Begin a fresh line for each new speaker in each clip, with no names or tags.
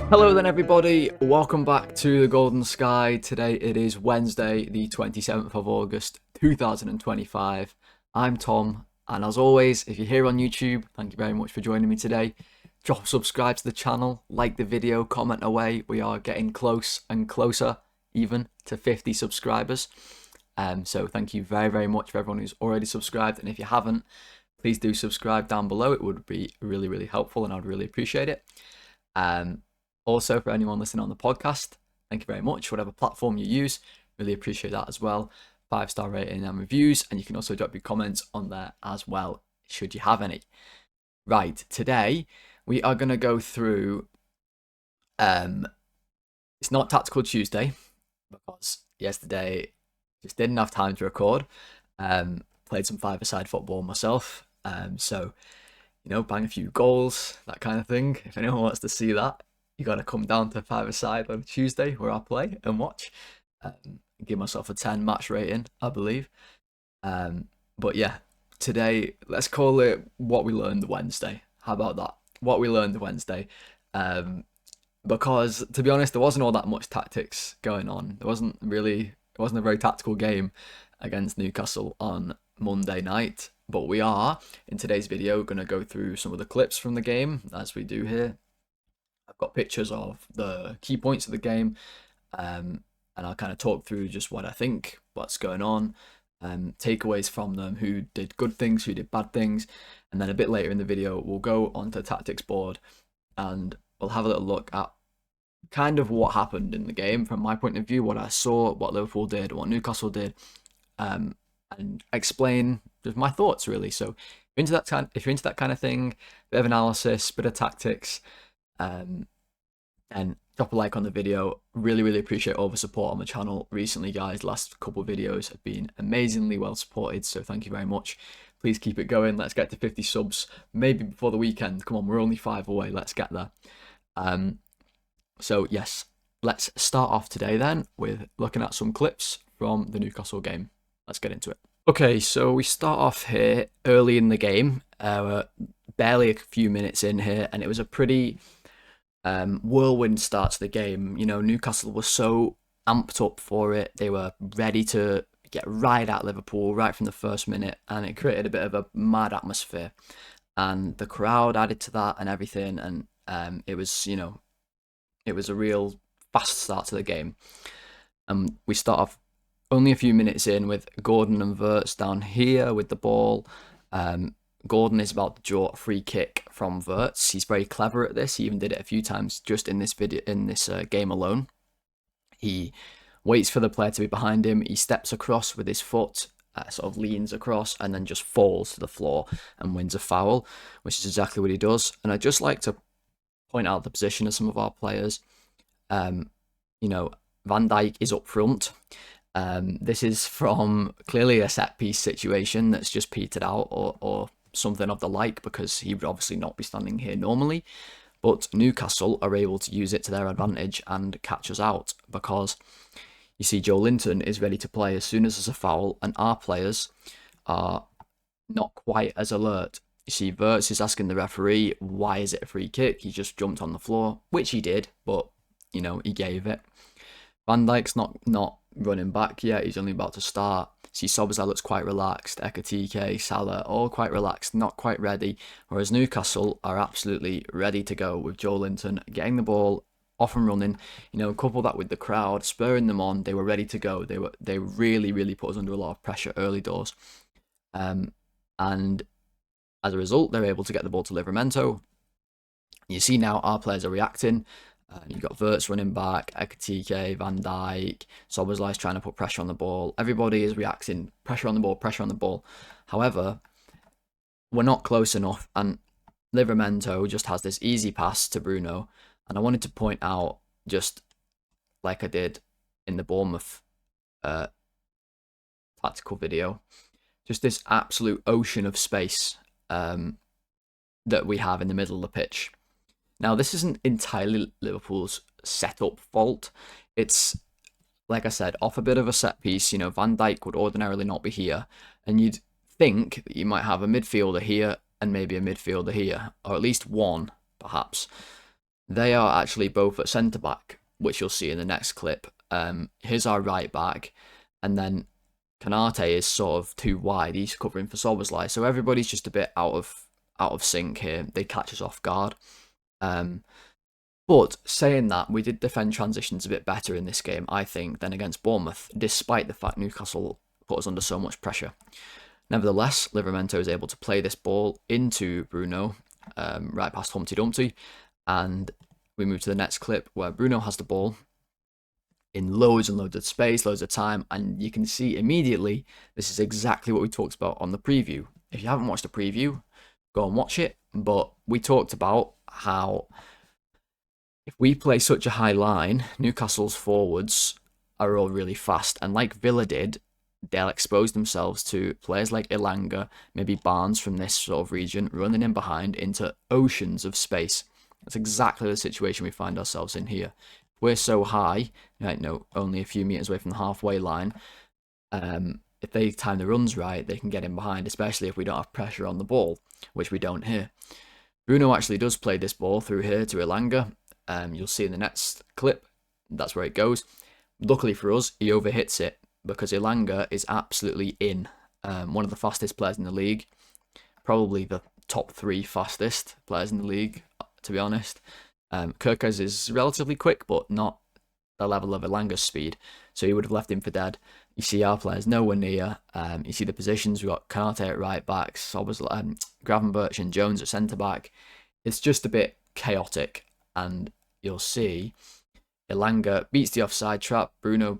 Hello then everybody, welcome back to the Golden Sky. Today it is Wednesday the 27th of August 2025. I'm Tom, and as always, if you're here on YouTube, thank you very much for joining me today. Drop a subscribe to the channel, like the video, comment away. We are getting close and closer even to 50 subscribers. So thank you very much for everyone who's already subscribed, and if you haven't, please do subscribe down below. It would be really helpful and I'd really appreciate it. Also, for anyone listening on the podcast, thank you very much. Whatever platform you use, really appreciate that as well. 5-star rating and reviews, and you can also drop your comments on there as well, should you have any. Right, today we are going to go through, it's not Tactical Tuesday, because yesterday just didn't have time to record. Played some five-a-side football myself, so, you know, bang a few goals, that kind of thing. If anyone wants to see that, you got to come down to five-a-side on Tuesday where I play and watch. Give myself a 10 match rating, I believe. But yeah, today, let's call it what we learned Wednesday. How about that? What we learned Wednesday. Because, to be honest, there wasn't all that much tactics going on. It wasn't a very tactical game against Newcastle on Monday night. But we are, in today's video, going to go through some of the clips from the game, as we do here. I've got pictures of the key points of the game, and I'll kind of talk through just what I think, what's going on, takeaways from them, who did good things, who did bad things, and then a bit later in the video we'll go onto the tactics board and we'll have a little look at kind of what happened in the game from my point of view, what I saw, what Liverpool did, what Newcastle did, and explain just my thoughts really. So if you're into that kind of thing, bit of analysis, bit of tactics, and drop a like on the video. Really appreciate all the support on the channel recently, guys. Last couple of videos have been amazingly well supported, so thank you very much. Please keep it going. Let's get to 50 subs, maybe before the weekend. Come on, we're only 5 away. Let's get there. So yes, let's start off today then with looking at some clips from the Newcastle game. Let's get into it. Okay, so we start off here early in the game. Barely a few minutes in here, and it was a pretty whirlwind start to the game. You know, Newcastle was so amped up for it. They were ready to get right at Liverpool right from the first minute, and it created a bit of a mad atmosphere. And the crowd added to that and everything, and it was, you know, it was a real fast start to the game. And we start off only a few minutes in with Gordon and Wirtz down here with the ball. Gordon is about to draw a free kick from Wirtz. He's very clever at this. He even did it a few times just in this game alone. He waits for the player to be behind him. He steps across with his foot, sort of leans across, and then just falls to the floor and wins a foul, which is exactly what he does. And I'd just like to point out the position of some of our players. You know, Van Dijk is up front. This is from clearly a set piece situation that's just petered out, or something of the like, because he would obviously not be standing here normally. But Newcastle are able to use it to their advantage and catch us out, because you see Joe Linton is ready to play as soon as there's a foul, and our players are not quite as alert. You see Wirtz is asking the referee, why is it a free kick? He just jumped on the floor, which he did, but, you know, he gave it. Van Dijk's not running back yet. He's only about to start. See, Szoboszlai looks quite relaxed. Ekitike, Salah, all quite relaxed, not quite ready. Whereas Newcastle are absolutely ready to go with Joe Linton getting the ball off and running. You know, couple that with the crowd spurring them on. They were ready to go. They really put us under a lot of pressure early doors. And as a result, they're able to get the ball to Livramento. You see now our players are reacting. You've got Wirtz running back, Ekitike, Van Dijk, Szoboszlai's trying to put pressure on the ball. Everybody is reacting, pressure on the ball. However, we're not close enough, and Livramento just has this easy pass to Bruno. And I wanted to point out, just like I did in the Bournemouth tactical video, just this absolute ocean of space that we have in the middle of the pitch. Now, this isn't entirely Liverpool's setup fault. It's, like I said, off a bit of a set piece. You know, Van Dijk would ordinarily not be here, and you'd think that you might have a midfielder here and maybe a midfielder here, or at least one, perhaps. They are actually both at centre back, which you'll see in the next clip. Here's our right back, and then Konate is sort of too wide. He's covering for Szoboszlai, so everybody's just a bit out of sync here. They catch us off guard. But saying that, we did defend transitions a bit better in this game, I think, than against Bournemouth, despite the fact Newcastle put us under so much pressure. Nevertheless, Livramento is able to play this ball into Bruno, right past Humpty Dumpty, and we move to the next clip where Bruno has the ball in loads and loads of space, loads of time, and you can see immediately this is exactly what we talked about on the preview. If you haven't watched the preview, go and watch it, but we talked about how if we play such a high line, Newcastle's forwards are all really fast, and like Villa did, they'll expose themselves to players like Elanga, maybe Barnes from this sort of region, running in behind into oceans of space. That's exactly the situation we find ourselves in here. We're so high, only a few meters away from the halfway line. If they time the runs right, they can get in behind, especially if we don't have pressure on the ball, which we don't here. Bruno actually does play this ball through here to Elanga. You'll see in the next clip, that's where it goes. Luckily for us, he overhits it because Elanga is absolutely in. One of the fastest players in the league, probably the top 3 fastest players in the league, to be honest. Kirkers is relatively quick, but not the level of Elanga's speed, so he would have left him for dead. You see our players nowhere near. You see the positions. We've got Konate at right back, Gravenberch and Jones at centre back. It's just a bit chaotic, and you'll see Elanga beats the offside trap. Bruno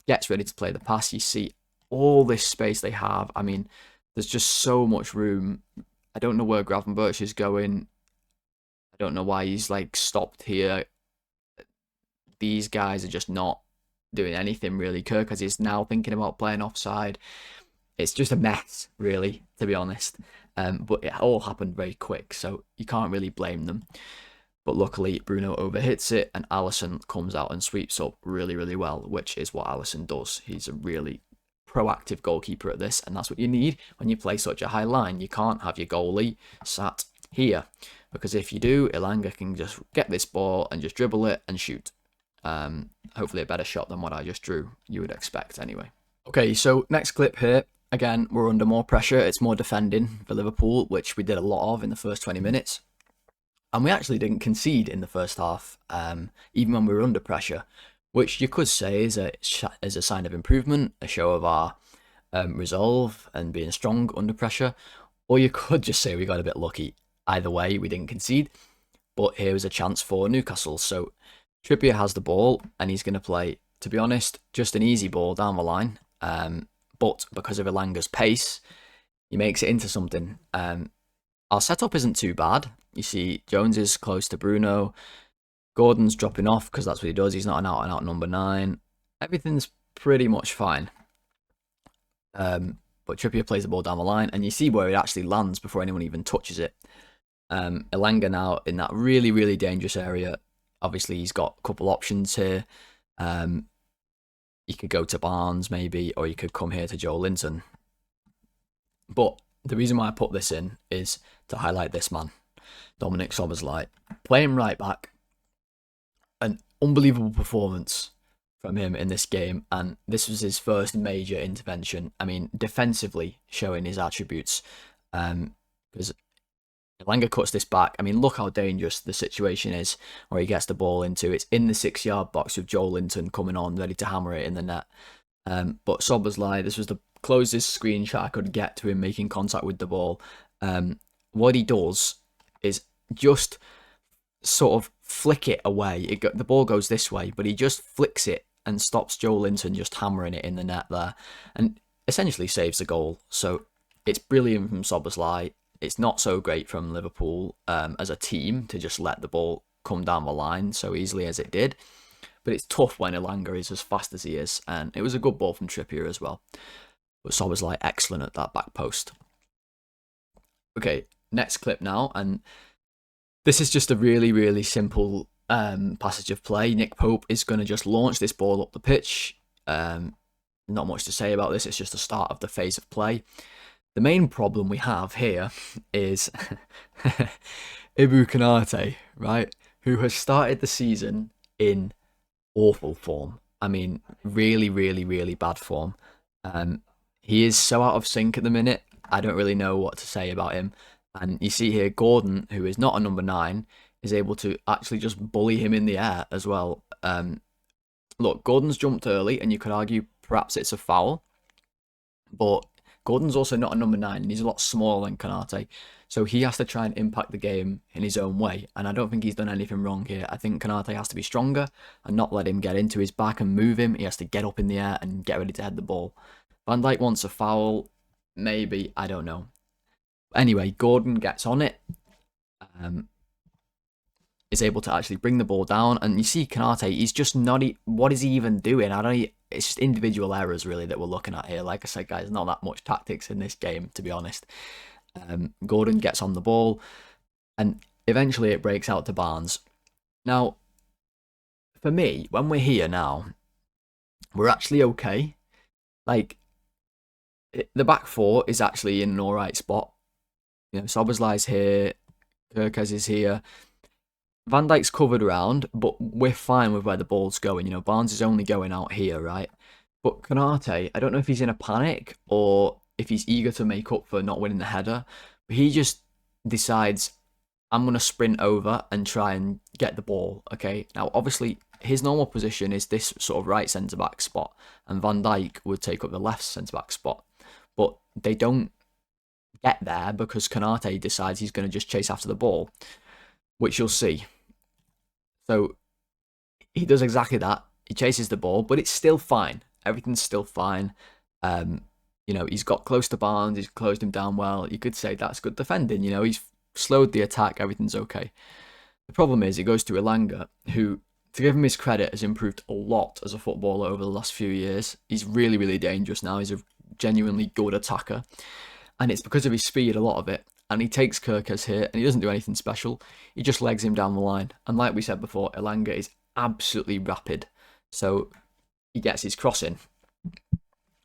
gets ready to play the pass. You see all this space they have. I mean, there's just so much room. I don't know where Gravenberch is going. I don't know why he's like stopped here. These guys are just not doing anything really. Kirkers is now thinking about playing offside. It's just a mess, really, to be honest. But it all happened very quick, so you can't really blame them. But luckily, Bruno overhits it, and Alisson comes out and sweeps up really, really well, which is what Alisson does. He's a really proactive goalkeeper at this, and that's what you need when you play such a high line. You can't have your goalie sat here, because if you do, Elanga can just get this ball and just dribble it and shoot. Hopefully a better shot than what I just drew, you would expect anyway. Okay, so next clip here. Again, we're under more pressure. It's more defending for Liverpool, which we did a lot of in the first 20 minutes. And we actually didn't concede in the first half, even when we were under pressure, which you could say is a sign of improvement, a show of our resolve and being strong under pressure. Or you could just say we got a bit lucky. Either way, we didn't concede. But here was a chance for Newcastle. So Trippier has the ball, and he's going to play, to be honest, just an easy ball down the line. But because of Elanga's pace, he makes it into something. Our setup isn't too bad. You see, Jones is close to Bruno. Gordon's dropping off because that's what he does. He's not an out-and-out number 9. Everything's pretty much fine. But Trippier plays the ball down the line, and you see where it actually lands before anyone even touches it. Elanga now in that really, really dangerous area. Obviously, he's got a couple options here. You could go to Barnes, maybe, or you could come here to Joelinton. But the reason why I put this in is to highlight this man, Dominic Szoboszlai. Playing right back, an unbelievable performance from him in this game, and this was his first major intervention. I mean, defensively showing his attributes, because Elanga cuts this back. I mean, look how dangerous the situation is where he gets the ball into. It's in the 6-yard box with Joelinton coming on, ready to hammer it in the net. But Szoboszlai, this was the closest screenshot I could get to him making contact with the ball. What he does is just sort of flick it away. The ball goes this way, but he just flicks it and stops Joelinton just hammering it in the net there, and essentially saves the goal. So it's brilliant from Szoboszlai. It's not so great from Liverpool as a team to just let the ball come down the line so easily as it did. But it's tough when Elanga is as fast as he is, and it was a good ball from Trippier as well. But Szoboszlai excellent at that back post. Okay, next clip now, and this is just a really, really simple passage of play. Nick Pope is going to just launch this ball up the pitch. Not much to say about this, it's just the start of the phase of play. The main problem we have here is Konate, right? who has started the season in awful form. I mean, really, really, really bad form. He is so out of sync at the minute. I don't really know what to say about him. And you see here, Gordon, who is not a number 9, is able to actually just bully him in the air as well. Look, Gordon's jumped early, and you could argue perhaps it's a foul. But Gordon's also not a number 9, and he's a lot smaller than Konate. So he has to try and impact the game in his own way. And I don't think he's done anything wrong here. I think Konate has to be stronger and not let him get into his back and move him. He has to get up in the air and get ready to head the ball. Van Dijk wants a foul. Maybe. I don't know. Anyway, Gordon gets on it. Is able to actually bring the ball down. And you see Konate, he's just not... What is he even doing? It's just individual errors, really, that we're looking at here. Like I said, guys, not that much tactics in this game, to be honest. Gordon gets on the ball, and eventually it breaks out to Barnes. Now, for me, when we're here now, we're actually okay. Like, the back four is actually in an alright spot. You know, Szoboszlai's here, Kerkez is here. Van Dijk's covered around, but we're fine with where the ball's going. You know, Barnes is only going out here, right? But Konate, I don't know if he's in a panic or if he's eager to make up for not winning the header. But he just decides, I'm going to sprint over and try and get the ball, okay? Now, obviously, his normal position is this sort of right centre-back spot, and Van Dijk would take up the left centre-back spot. But they don't get there because Konate decides he's going to just chase after the ball, which you'll see. So he does exactly that. He chases the ball, but it's still fine. Everything's still fine. You know, he's got close to Barnes. He's closed him down well. You could say that's good defending. You know, he's slowed the attack. Everything's okay. The problem is it goes to Elanga, who, to give him his credit, has improved a lot as a footballer over the last few years. He's really, really dangerous now. He's a genuinely good attacker. And it's because of his speed, a lot of it. And he takes Kerkez here, and he doesn't do anything special. He just legs him down the line. And like we said before, Elanga is absolutely rapid. So he gets his cross in.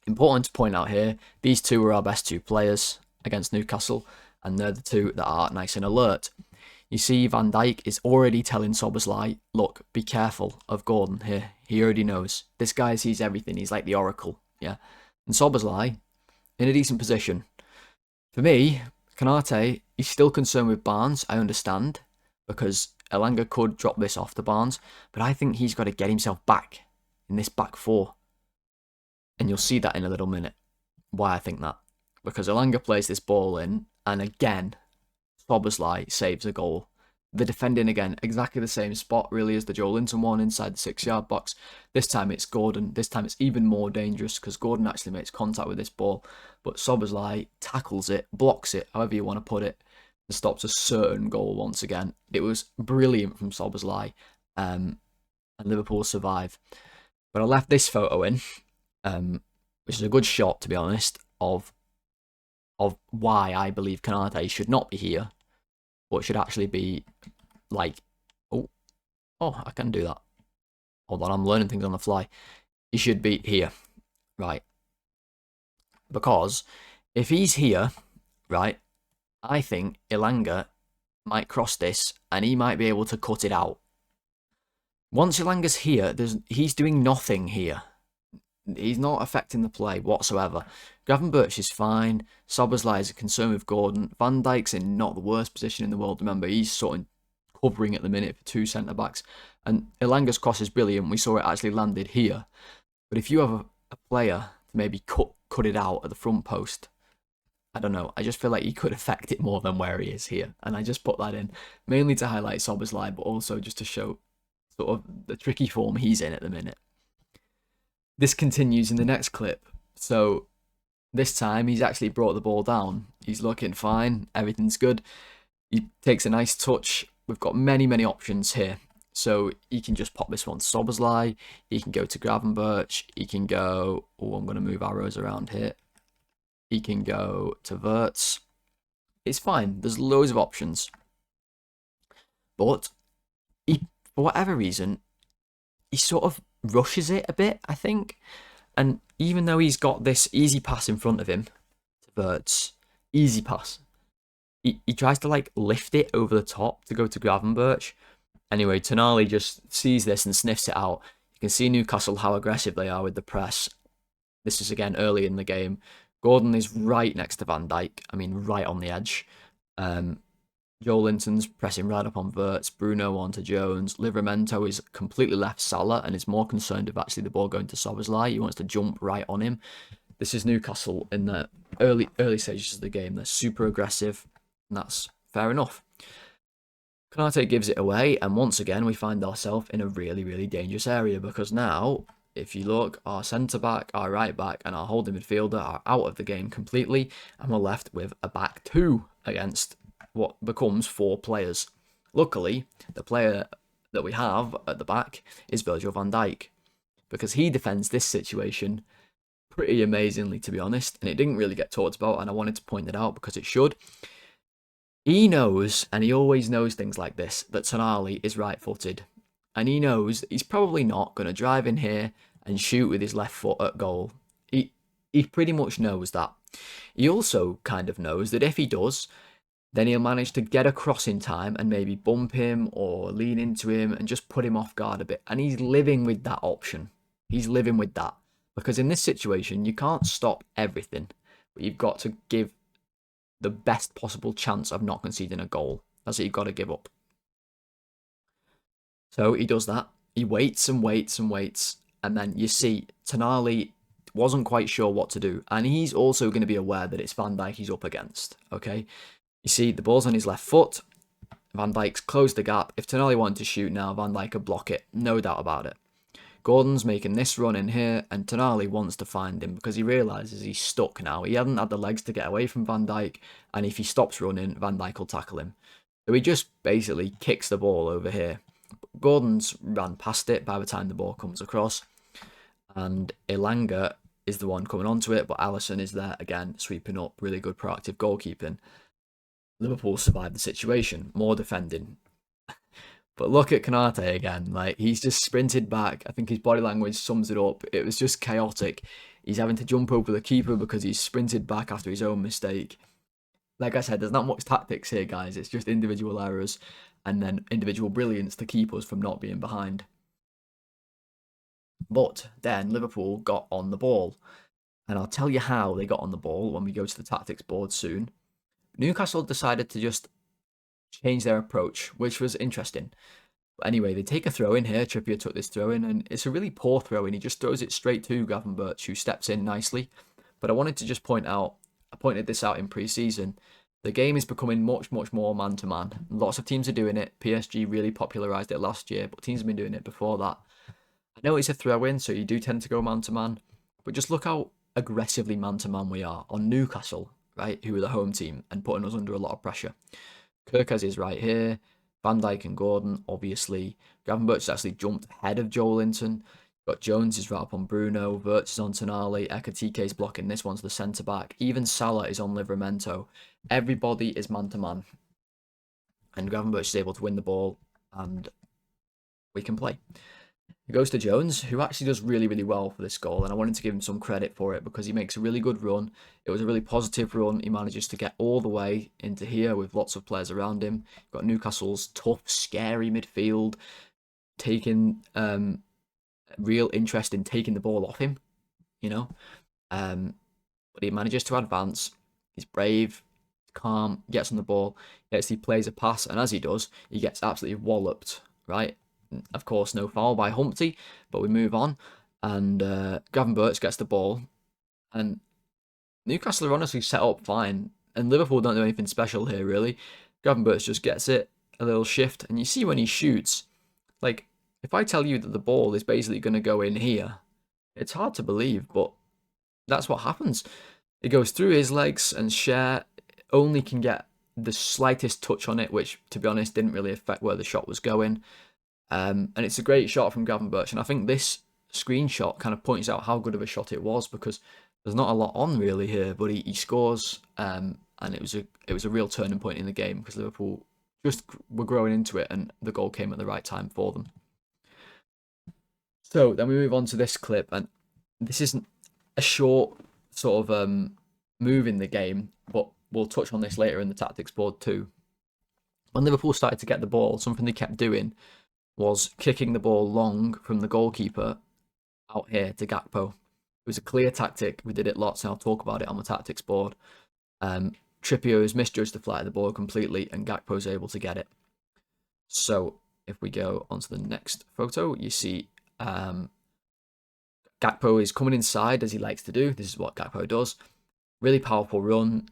Important to point out here, these two are our best two players against Newcastle, and they're the two that are nice and alert. You see Van Dijk is already telling Szoboszlai, look, be careful of Gordon here. He already knows. This guy sees everything. He's like the oracle, yeah? And Szoboszlai, in a decent position. For me, Konate, he's still concerned with Barnes, I understand, because Elanga could drop this off to Barnes, but I think he's got to get himself back in this back four. And you'll see that in a little minute, why I think that. Because Elanga plays this ball in, and again, Szoboszlai saves a goal. The defending again, exactly the same spot really as the Joelinton one inside the 6-yard box. This time it's Gordon. This time it's even more dangerous because Gordon actually makes contact with this ball. But Szoboszlai tackles it, blocks it, however you want to put it, and stops a certain goal once again. It was brilliant from Szoboszlai, and Liverpool survive. But I left this photo in, which is a good shot, to be honest, of why I believe Konate should not be here, but should actually be like, oh, I can do that. Hold on, I'm learning things on the fly. He should be here, right? Because if he's here, right, I think Elanga might cross this and he might be able to cut it out. Once Elanga's here, he's doing nothing here. He's not affecting the play whatsoever. Gravenberch is fine. Szoboszlai is concerned with Gordon. Van Dijk's in not the worst position in the world. Remember, he's sort of covering at the minute for two centre-backs. And Elanga's cross is brilliant. We saw it actually landed here. But if you have a player to maybe cut it out at the front post, I don't know. I just feel like he could affect it more than where he is here. And I just put that in, mainly to highlight Szoboszlai, but also just to show sort of the tricky form he's in at the minute. This continues in the next clip. So this time he's actually brought the ball down. He's looking fine. Everything's good. He takes a nice touch. We've got many, many options here. So he can just pop this one to Szoboszlai. He can go to Gravenberch. He can go... Oh, I'm going to move arrows around here. He can go to Wirtz. It's fine. There's loads of options. But he, for whatever reason, he sort of rushes it a bit, I think. And even though he's got this easy pass in front of him to Wirtz, easy pass, he tries to like lift it over the top to go to Gravenberch. Anyway, Tonali just sees this and sniffs it out. You can see Newcastle how aggressive they are with the press. This is again early in the game. Gordon is right next to Van Dijk. I mean, right on the edge. Joelinton's pressing right up on Wirtz. Bruno onto Jones. Livramento is completely left Salah and is more concerned with actually the ball going to Szoboszlai. He wants to jump right on him. This is Newcastle in the early stages of the game. They're super aggressive, and that's fair enough. Konate gives it away, and once again we find ourselves in a really, really dangerous area, because now, if you look, our centre-back, our right-back, and our holding midfielder are out of the game completely, and we're left with a back two against what becomes 4 players. Luckily, the player that we have at the back is Virgil van Dijk, because he defends this situation pretty amazingly, to be honest, and it didn't really get talked about, and I wanted to point it out because it should. He knows, and he always knows things like this, that Tonali is right-footed, and he knows that he's probably not going to drive in here and shoot with his left foot at goal. He pretty much knows that. He also kind of knows that if he does, then he'll manage to get across in time and maybe bump him or lean into him and just put him off guard a bit. And he's living with that option. He's living with that. Because in this situation, you can't stop everything, but you've got to give the best possible chance of not conceding a goal. That's what you've got to give up. So he does that. He waits and waits and waits. And then you see Tonali wasn't quite sure what to do. And he's also going to be aware that it's Van Dijk he's up against. Okay. You see, the ball's on his left foot. Van Dijk's closed the gap. If Tonali wanted to shoot now, Van Dijk could block it. No doubt about it. Gordon's making this run in here, and Tonali wants to find him because he realises he's stuck now. He hasn't had the legs to get away from Van Dijk, and if he stops running, Van Dijk will tackle him. So he just basically kicks the ball over here. Gordon's ran past it by the time the ball comes across, and Elanga is the one coming onto it, but Alisson is there again, sweeping up. Really good proactive goalkeeping. Liverpool survived the situation, more defending. But look at Konate again, like he's just sprinted back. I think his body language sums it up. It was just chaotic. He's having to jump over the keeper because he's sprinted back after his own mistake. Like I said, there's not much tactics here, guys. It's just individual errors and then individual brilliance to keep us from not being behind. But then Liverpool got on the ball. And I'll tell you how they got on the ball when we go to the tactics board soon. Newcastle decided to just change their approach, which was interesting. But anyway, they take a throw in here. Trippier took this throw in, and it's a really poor throw in. He just throws it straight to Gravenberch, who steps in nicely. But I wanted to just point out, I pointed this out in pre-season, the game is becoming much, much more man-to-man. Lots of teams are doing it. PSG really popularised it last year, but teams have been doing it before that. I know it's a throw-in, so you do tend to go man-to-man, but just look how aggressively man-to-man we are on Newcastle, right, who are the home team, and putting us under a lot of pressure. Kirkes is right here. Van Dijk and Gordon, obviously. Gravenberch actually jumped ahead of Joelinton. Got Jones is right up on Bruno. Wirtz is on Tonali. Ekatike is blocking this one's the centre-back. Even Salah is on Livramento. Everybody is man-to-man. And Gravenberch is able to win the ball, and we can play. It goes to Jones, who actually does really, really well for this goal, and I wanted to give him some credit for it because he makes a really good run. It was a really positive run. He manages to get all the way into here with lots of players around him. You've got Newcastle's tough, scary midfield taking real interest in taking the ball off him, you know. But he manages to advance. He's brave, calm, gets on the ball. He plays a pass, and as he does, he gets absolutely walloped, right? Of course, no foul by Humpty, but we move on. And Gravenberch gets the ball. And Newcastle are honestly set up fine. And Liverpool don't do anything special here, really. Gravenberch just gets it, a little shift. And you see when he shoots, like, if I tell you that the ball is basically going to go in here, it's hard to believe, but that's what happens. It goes through his legs, and Cher only can get the slightest touch on it, which, to be honest, didn't really affect where the shot was going. And it's a great shot from Gravenberch, and I think this screenshot kind of points out how good of a shot it was, because there's not a lot on really here, but he scores, and it was a real turning point in the game because Liverpool just were growing into it, and the goal came at the right time for them. So then we move on to this clip, and this isn't a short sort of move in the game, but we'll touch on this later in the tactics board too. When Liverpool started to get the ball, something they kept doing was kicking the ball long from the goalkeeper out here to Gakpo. It was a clear tactic. We did it lots, and I'll talk about it on the tactics board. Trippier has misjudged the flight of the ball completely, and Gakpo's able to get it. So if we go on to the next photo, you see Gakpo is coming inside as he likes to do. This is what Gakpo does. Really powerful run,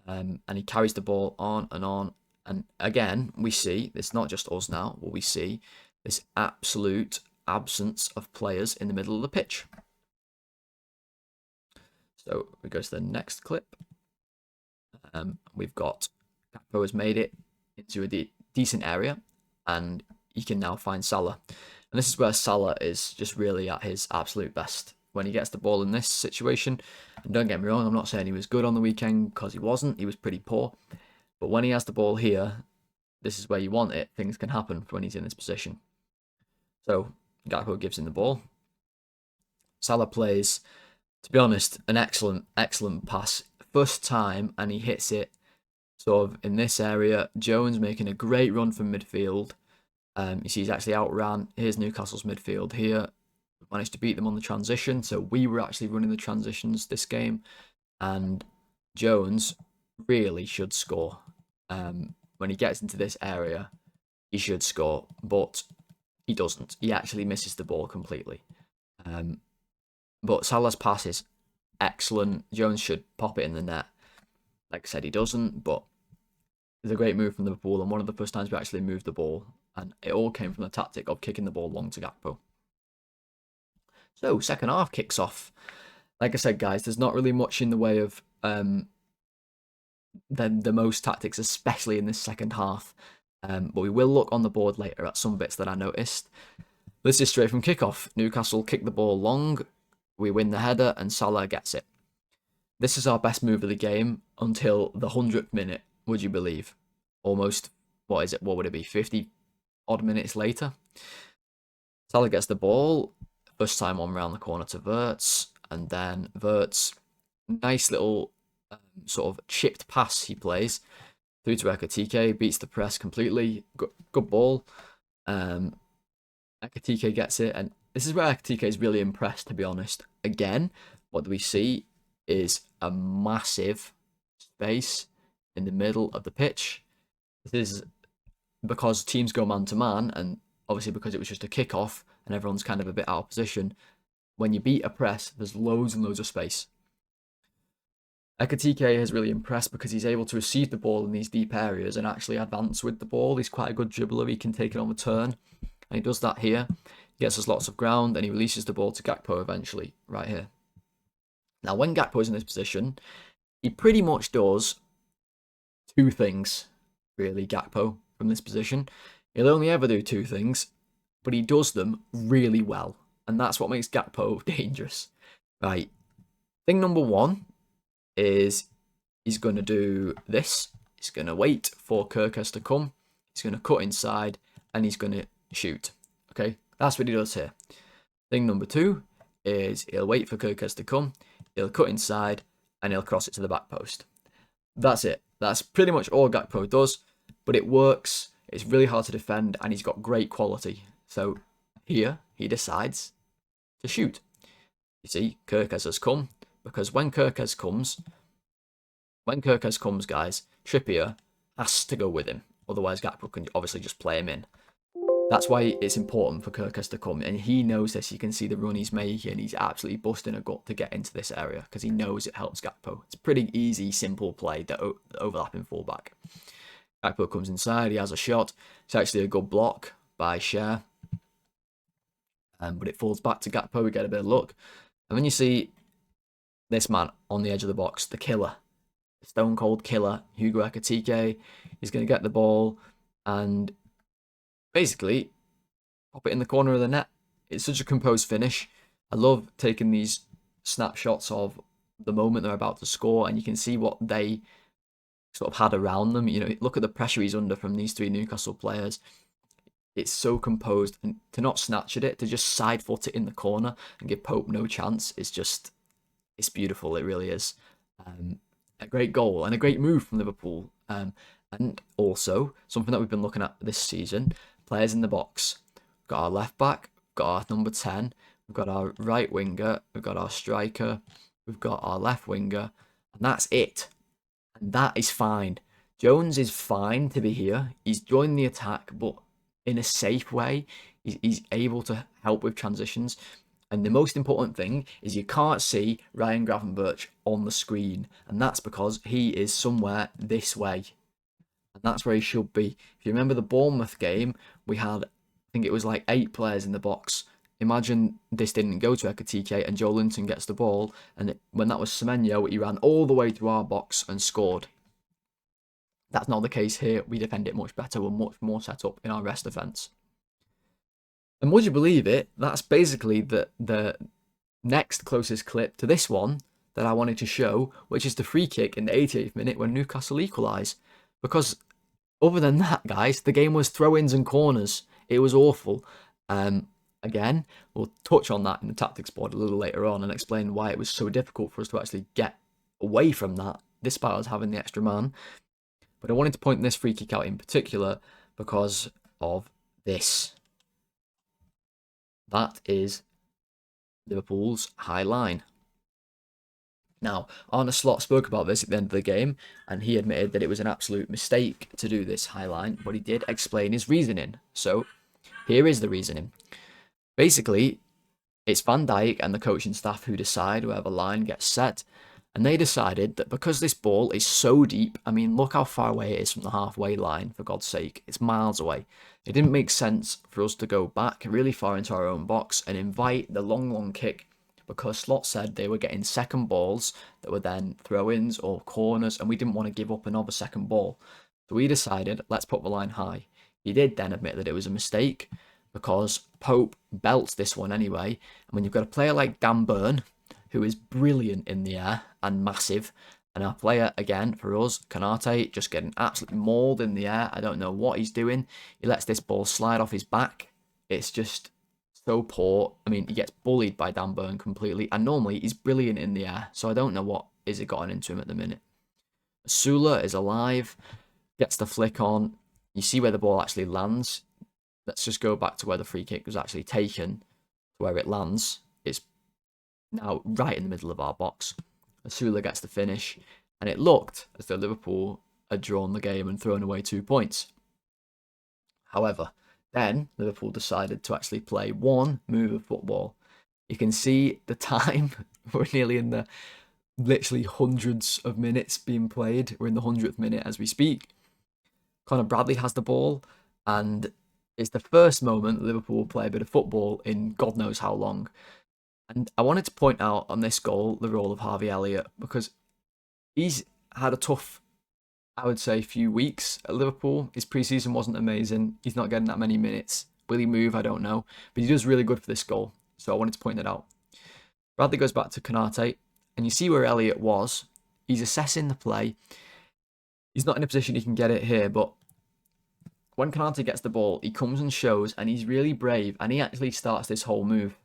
and he carries the ball on and on. And again, we see, it's not just us now, but we see this absolute absence of players in the middle of the pitch. So we go to the next clip. We've got Gakpo has made it into a decent area, and he can now find Salah. And this is where Salah is just really at his absolute best. When he gets the ball in this situation, and don't get me wrong, I'm not saying he was good on the weekend, because he wasn't. He was pretty poor. But when he has the ball here, this is where you want it. Things can happen when he's in this position. So Gakpo gives him the ball. Salah plays, to be honest, an excellent pass. First time, and he hits it sort of in this area. Jones making a great run from midfield. You see he's actually outran. Here's Newcastle's midfield here. Managed to beat them on the transition. So we were actually running the transitions this game. And Jones really should score. When he gets into this area, he should score. But he doesn't. He actually misses the ball completely. But Salah's pass is excellent. Jones should pop it in the net. Like I said, he doesn't, but it's a great move from Liverpool, and one of the first times we actually moved the ball, and it all came from the tactic of kicking the ball long to Gakpo. So, second half kicks off. Like I said, guys, there's not really much in the way of the most tactics, especially in this second half. But we will look on the board later at some bits that I noticed. This is straight from kickoff. Newcastle kick the ball long. We win the header, and Salah gets it. This is our best move of the game until the 100th minute, would you believe? Almost, what is it? What would it be? 50 odd minutes later. Salah gets the ball. First time on round the corner to Wirtz, and then Wirtz, nice little sort of chipped pass he plays through to Ekitike, beats the press completely. Good ball. Ekitike gets it, and this is where Ekitike is really impressed, to be honest. Again, what we see is a massive space in the middle of the pitch. This is because teams go man to man, and obviously because it was just a kickoff and everyone's kind of a bit out of position. When you beat a press, there's loads and loads of space. Ekitike has really impressed because he's able to receive the ball in these deep areas and actually advance with the ball. He's quite a good dribbler. He can take it on the turn, and he does that here. He gets us lots of ground, and he releases the ball to Gakpo eventually, right here. Now, when Gakpo is in this position, he pretty much does two things, really, Gakpo, from this position. He'll only ever do two things, but he does them really well, and that's what makes Gakpo dangerous. Right, thing number one is he's going to do this. He's going to wait for Kirkes to come. He's going to cut inside, and he's going to shoot. Okay, that's what he does here. Thing number two is he'll wait for Kirkes to come. He'll cut inside, and he'll cross it to the back post. That's it. That's pretty much all Gakpo does, but it works. It's really hard to defend, and he's got great quality. So here, he decides to shoot. You see, Kirkes has come, because when Kirkes comes, guys, Trippier has to go with him. Otherwise, Gakpo can obviously just play him in. That's why it's important for Kirkes to come, and he knows this. You can see the run he's making. He's absolutely busting a gut to get into this area because he knows it helps Gakpo. It's a pretty easy, simple play, the overlapping fullback. Gakpo comes inside. He has a shot. It's actually a good block by Cher, but it falls back to Gakpo. We get a bit of luck, and then you see this man on the edge of the box, the killer, the stone cold killer, Hugo Ekitike. He's going to get the ball and basically pop it in the corner of the net. It's such a composed finish. I love taking these snapshots of the moment they're about to score, and you can see what they sort of had around them. You know, look at the pressure he's under from these three Newcastle players. It's so composed, and to not snatch at it, to just side foot it in the corner and give Pope no chance, is just, it's beautiful. It really is. A great goal and a great move from Liverpool. And also something that we've been looking at this season, players in the box. got our left back, we've got our number 10, we've got our right winger, we've got our striker, we've got our left winger, and that's it. And that is fine. Jones is fine to be here. He's joined the attack, but in a safe way. He's able to help with transitions. And the most important thing is you can't see Ryan Gravenberch on the screen. And that's because he is somewhere this way. And that's where he should be. If you remember the Bournemouth game, we had, I think it was like 8 players in the box. Imagine this didn't go to Ekatike and Joe Linton gets the ball. And when that was Semenyo, he ran all the way to our box and scored. That's not the case here. We defend it much better. We're much more set up in our rest defence. And would you believe it, that's basically the next closest clip to this one that I wanted to show, which is the free kick in the 88th minute when Newcastle equalise. Because other than that, guys, the game was throw-ins and corners. It was awful. Again, we'll touch on that in the tactics board a little later on and explain why it was so difficult for us to actually get away from that, despite us having the extra man. But I wanted to point this free kick out in particular because of this. That is Liverpool's high line. Now, Arne Slot spoke about this at the end of the game, and he admitted that it was an absolute mistake to do this high line, but he did explain his reasoning. So, here is the reasoning. Basically, it's Van Dijk and the coaching staff who decide where the line gets set, and they decided that because this ball is so deep, I mean, look how far away it is from the halfway line, for God's sake. It's miles away. It didn't make sense for us to go back really far into our own box and invite the long kick, because Slot said they were getting second balls that were then throw-ins or corners, and we didn't want to give up another second ball. So we decided, let's put the line high. He did then admit that it was a mistake, because Pope belts this one anyway, and when you've got a player like Dan Burn, who is brilliant in the air and massive, and our player, again, for us, Konate, just getting absolutely mauled in the air. I don't know what he's doing. He lets this ball slide off his back. It's just so poor. I mean, he gets bullied by Dan Burn completely, and normally he's brilliant in the air, so I don't know what is it gotten into him at the minute. Sula is alive, gets the flick on. You see where the ball actually lands. Let's just go back to where the free kick was actually taken, where it lands. It's now right in the middle of our box. Sula gets the finish, and it looked as though Liverpool had drawn the game and thrown away 2 points. However, then Liverpool decided to actually play one move of football. You can see the time. We're nearly in the literally hundreds of minutes being played. We're in the 100th minute as we speak. Conor Bradley has the ball, and it's the first moment Liverpool will play a bit of football in God knows how long. And I wanted to point out on this goal the role of Harvey Elliott, because he's had a tough, I would say, few weeks at Liverpool. His pre-season wasn't amazing. He's not getting that many minutes. Will he move? I don't know. But he does really good for this goal. So I wanted to point that out. Bradley goes back to Konate, and you see where Elliott was. He's assessing the play. He's not in a position he can get it here, but when Konate gets the ball, he comes and shows, and he's really brave, and he actually starts this whole move.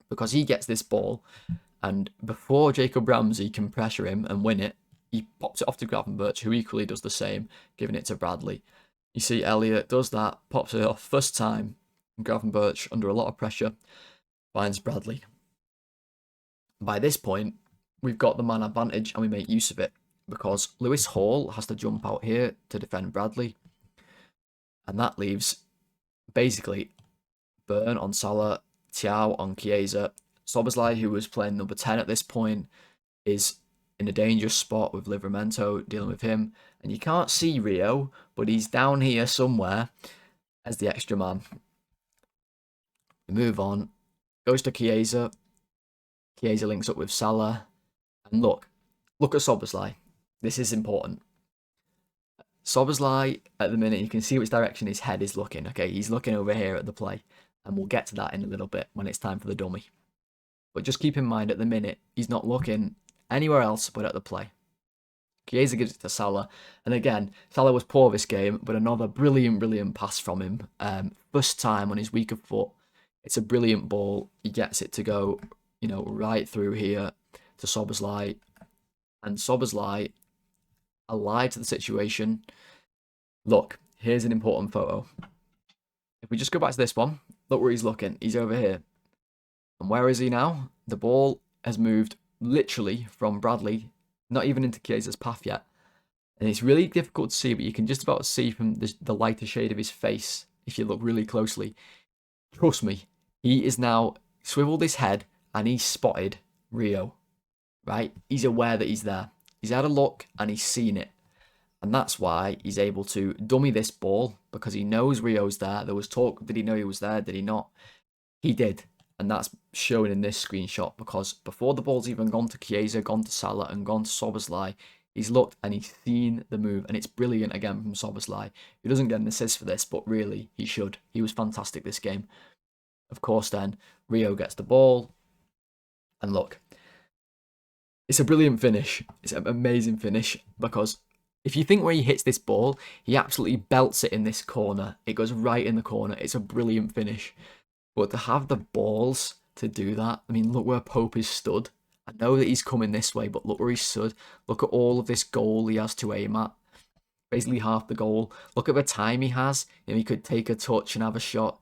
Because he gets this ball, and before Jacob Ramsey can pressure him and win it, he pops it off to Gravenberch, who equally does the same, giving it to Bradley. You see Elliott does that, pops it off first time, and Gravenberch, under a lot of pressure, finds Bradley. By this point, we've got the man advantage, and we make use of it, because Lewis Hall has to jump out here to defend Bradley, and that leaves, basically, Burn on Salah, Thiaw on Chiesa. Szoboszlai, who was playing number 10 at this point, is in a dangerous spot with Livramento dealing with him. And you can't see Rio, but he's down here somewhere as the extra man. We move on. Goes to Chiesa. Chiesa links up with Salah. And look at Szoboszlai. This is important. Szoboszlai, at the minute, you can see which direction his head is looking. Okay, he's looking over here at the play. And we'll get to that in a little bit when it's time for the dummy. But just keep in mind, at the minute, he's not looking anywhere else but at the play. Chiesa gives it to Salah. And again, Salah was poor this game, but another brilliant pass from him. First time on his weaker foot. It's a brilliant ball. He gets it to go, right through here to Szoboszlai. And Szoboszlai, alive to the situation. Look, here's an important photo. If we just go back to this one, look where he's looking. He's over here. And where is he now? The ball has moved literally from Bradley, not even into Chiesa's path yet. And it's really difficult to see, but you can just about see from the lighter shade of his face, if you look really closely. Trust me, he is now swiveled his head and he's spotted Rio, right? He's aware that he's there. He's had a look and he's seen it. And that's why he's able to dummy this ball, because he knows Rio's there. There was talk, did he know he was there? Did he not? He did. And that's shown in this screenshot, because before the ball's even gone to Chiesa, gone to Salah, and gone to Szoboszlai, he's looked and he's seen the move. And it's brilliant again from Szoboszlai. He doesn't get an assist for this, but really, he should. He was fantastic this game. Of course, then, Rio gets the ball. And look, it's a brilliant finish. It's an amazing finish, because if you think where he hits this ball, he absolutely belts it in this corner. It goes right in the corner. It's a brilliant finish. But to have the balls to do that, I mean, look where Pope is stood. I know that he's coming this way, but look where he stood. Look at all of this goal he has to aim at. Basically half the goal. Look at the time he has. He could take a touch and have a shot.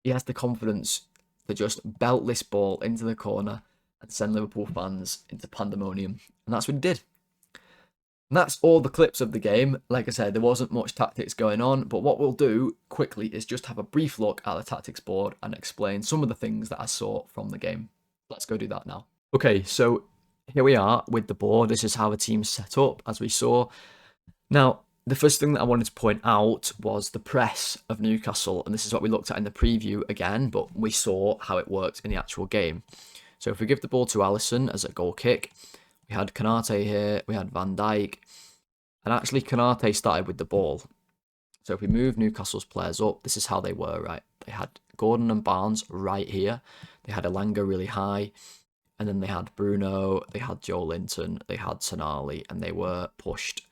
He has the confidence to just belt this ball into the corner and send Liverpool fans into pandemonium. And that's what he did. And that's all the clips of the game. Like I said, there wasn't much tactics going on, but what we'll do quickly is just have a brief look at the tactics board and explain some of the things that I saw from the game. Let's go do that now. Okay, so here we are with the board. This is how the team's set up, as we saw. Now, the first thing that I wanted to point out was the press of Newcastle, and this is what we looked at in the preview again, but we saw how it worked in the actual game. So if we give the ball to Alisson as a goal kick, we had Konate here, we had Van Dijk, and actually Konate started with the ball. So if we move Newcastle's players up, this is how they were, right? They had Gordon and Barnes right here. They had Elanga really high, and then they had Bruno, they had Joe Linton, they had Tonali, and they were pushed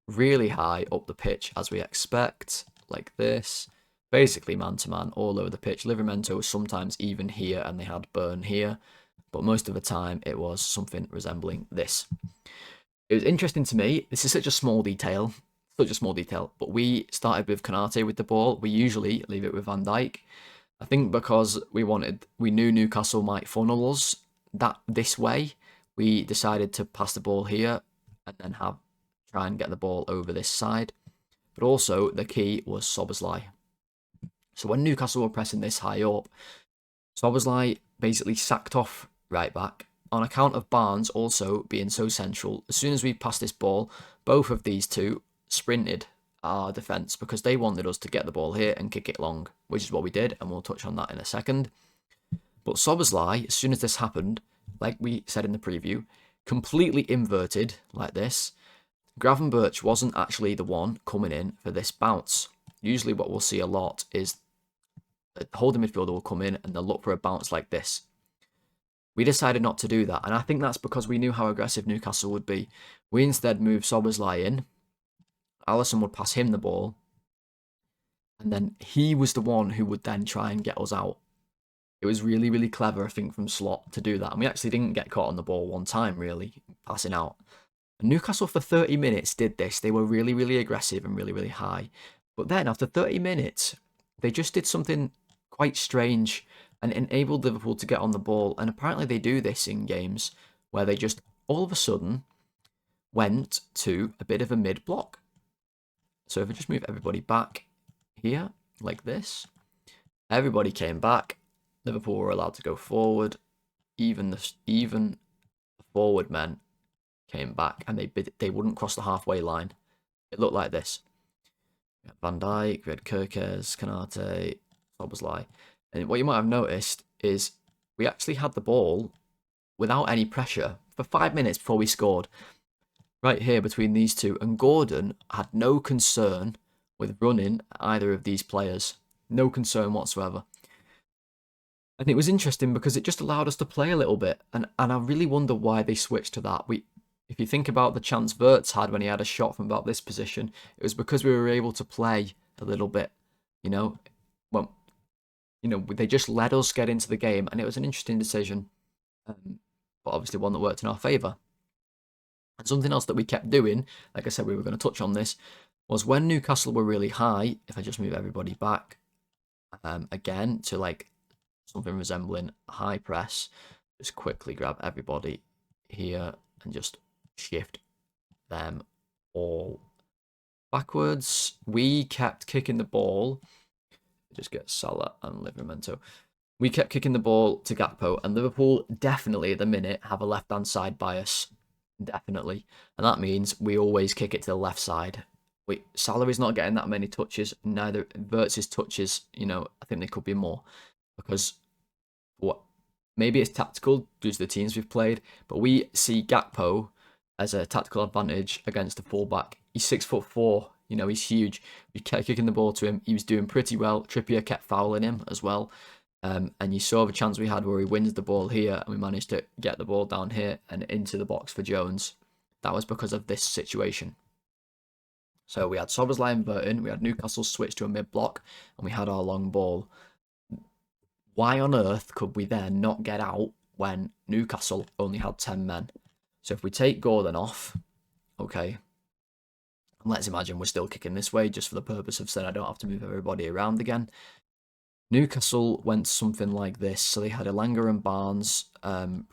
really high up the pitch, as we expect, like this. Basically man-to-man all over the pitch. Livramento was sometimes even here, and they had Burn here. But most of the time, it was something resembling this. It was interesting to me. This is such a small detail. But we started with Konate with the ball. We usually leave it with Van Dijk. I think because we knew Newcastle might funnel us this way, we decided to pass the ball here and then try and get the ball over this side. But also, the key was Szoboszlai. So when Newcastle were pressing this high up, Szoboszlai basically sacked off right back on account of Barnes also being so central. As soon as we passed this ball, both of these two sprinted our defence because they wanted us to get the ball here and kick it long, which is what we did, and we'll touch on that in a second. But Szoboszlai, as soon as this happened, like we said in the preview, completely inverted like this. Gravenberch wasn't actually the one coming in for this bounce. Usually what we'll see a lot is a holding midfielder will come in and they'll look for a bounce like this. We decided not to do that, and I think that's because we knew how aggressive Newcastle would be. We instead moved Szoboszlai in. Alisson would pass him the ball, and then he was the one who would then try and get us out. It was really, really clever, I think, from Slot to do that, and we actually didn't get caught on the ball one time, really, passing out. And Newcastle for 30 minutes did this. They were really, really aggressive and really, really high. But then after 30 minutes, they just did something quite strange and enabled Liverpool to get on the ball. And apparently they do this in games where they just all of a sudden went to a bit of a mid-block. So if I just move everybody back here, like this, everybody came back. Liverpool were allowed to go forward. Even the forward men came back, and they wouldn't cross the halfway line. It looked like this. We had Van Dijk, we had Kirkes, Konate, Szoboszlai. And what you might have noticed is we actually had the ball without any pressure for 5 minutes before we scored. Right here between these two. And Gordon had no concern with running either of these players. No concern whatsoever. And it was interesting because it just allowed us to play a little bit. And I really wonder why they switched to that. If you think about the chance Wirtz had when he had a shot from about this position, it was because we were able to play a little bit, they just let us get into the game, and it was an interesting decision, but obviously one that worked in our favour. And something else that we kept doing, like I said, we were going to touch on this, was when Newcastle were really high, if I just move everybody back, again, to like something resembling high press. Just quickly grab everybody here and just shift them all backwards. We kept kicking the ball. Just get Salah and Livramento. We kept kicking the ball to Gakpo, and Liverpool definitely at the minute have a left-hand side bias. Definitely. And that means we always kick it to the left side. Salah is not getting that many touches, neither Verts' touches, you know, I think there could be more. Because maybe it's tactical due to the teams we've played, but we see Gakpo as a tactical advantage against the fullback. He's 6'4", you know, he's huge. We kept kicking the ball to him. He was doing pretty well. Trippier kept fouling him as well. And you saw the chance we had where he wins the ball here, and we managed to get the ball down here and into the box for Jones. That was because of this situation. So we had Szoboszlai inverting, we had Newcastle switch to a mid-block, and we had our long ball. Why on earth could we then not get out when Newcastle only had 10 men? So if we take Gordon off, okay, and let's imagine we're still kicking this way just for the purpose of saying I don't have to move everybody around again. Newcastle went something like this. So they had Elanga and Barnes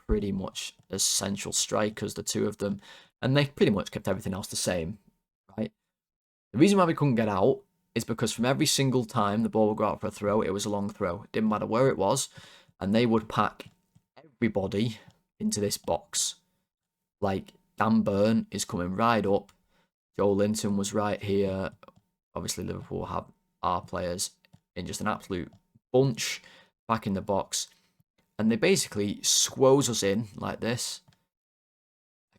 pretty much as central strikers, the two of them, and they pretty much kept everything else the same, right? The reason why we couldn't get out is because from every single time the ball would go out for a throw, it was a long throw. It didn't matter where it was, and they would pack everybody into this box. Like, Dan Burn is coming right up. Joe Linton was right here. Obviously, Liverpool have our players in just an absolute bunch back in the box. And they basically squoze us in like this.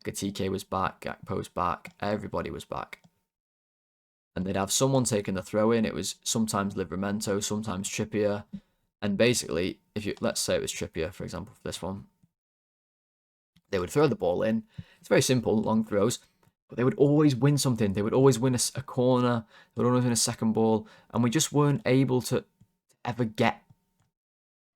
TK was back, Gakpo's back, everybody was back. And they'd have someone taking the throw in. It was sometimes Livramento, sometimes Trippier. And basically, let's say it was Trippier, for example, for this one. They would throw the ball in. It's very simple, long throws. But they would always win something. They would always win a corner. They would always win a second ball. And we just weren't able to ever get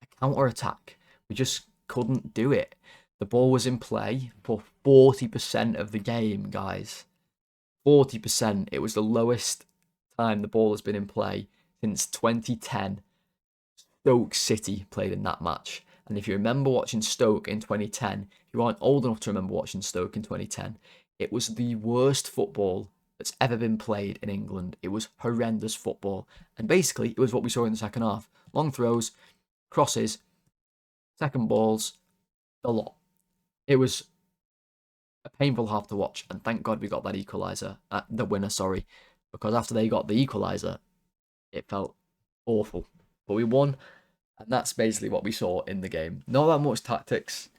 a counter-attack. We just couldn't do it. The ball was in play for 40% of the game, guys. 40%. It was the lowest time the ball has been in play since 2010. Stoke City played in that match. And if you remember watching Stoke in 2010, if you aren't old enough to remember watching Stoke in 2010, it was the worst football that's ever been played in England. It was horrendous football. And basically, it was what we saw in the second half. Long throws, crosses, second balls, a lot. It was a painful half to watch, and thank God we got that equaliser, the winner, sorry, because after they got the equaliser, it felt awful. But we won, and that's basically what we saw in the game. Not that much tactics,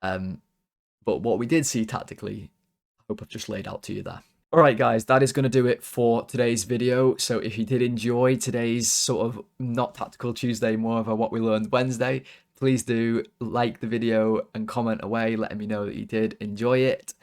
but what we did see tactically, I hope I've just laid out to you there. Alright guys, that is going to do it for today's video. So if you did enjoy today's sort of not tactical Tuesday, more of a what we learned Wednesday, please do like the video and comment away, letting me know that you did enjoy it.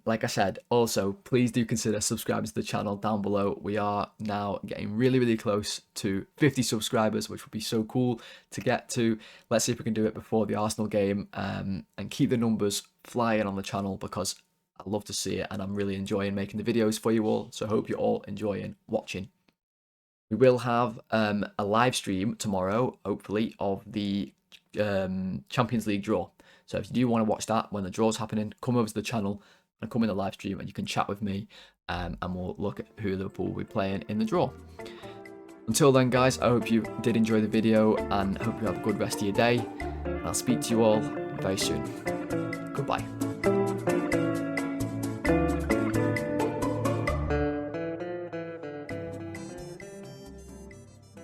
Like I said, also, please do consider subscribing to the channel down below. We are now getting really, really close to 50 subscribers, which would be so cool to get to. Let's see if we can do it before the Arsenal game and keep the numbers flying on the channel, because I love to see it and I'm really enjoying making the videos for you all. So I hope you're all enjoying watching. We will have a live stream tomorrow, hopefully, of the Champions League draw. So if you do want to watch that when the draw's happening, come over to the channel and come in the live stream and you can chat with me and we'll look at who Liverpool will be playing in the draw. Until then, guys, I hope you did enjoy the video and hope you have a good rest of your day. And I'll speak to you all very soon. Goodbye.